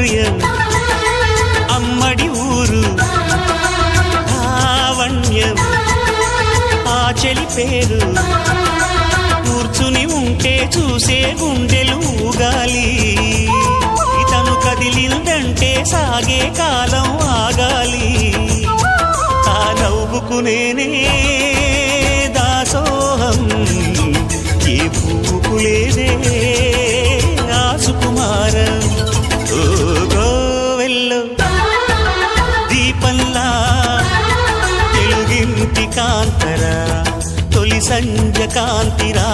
హృదయం అమ్మడి ఊరు లావణ్యం ఆ చెలి పేరు కూర్చుని ఉంటే చూసే గుండెలు ఊగాలి ఇతను కదిలిందంటే సాగే కాలం ఆగాలి ఆ నవ్వుకు నేనే దాసోహం ఏ పువ్వుకు లేదే ఆ సుకుమారం ఓ గోవెల్లో దీపంలా తెలుగింటి కాంతరా తొలి సంజ కాంతిరా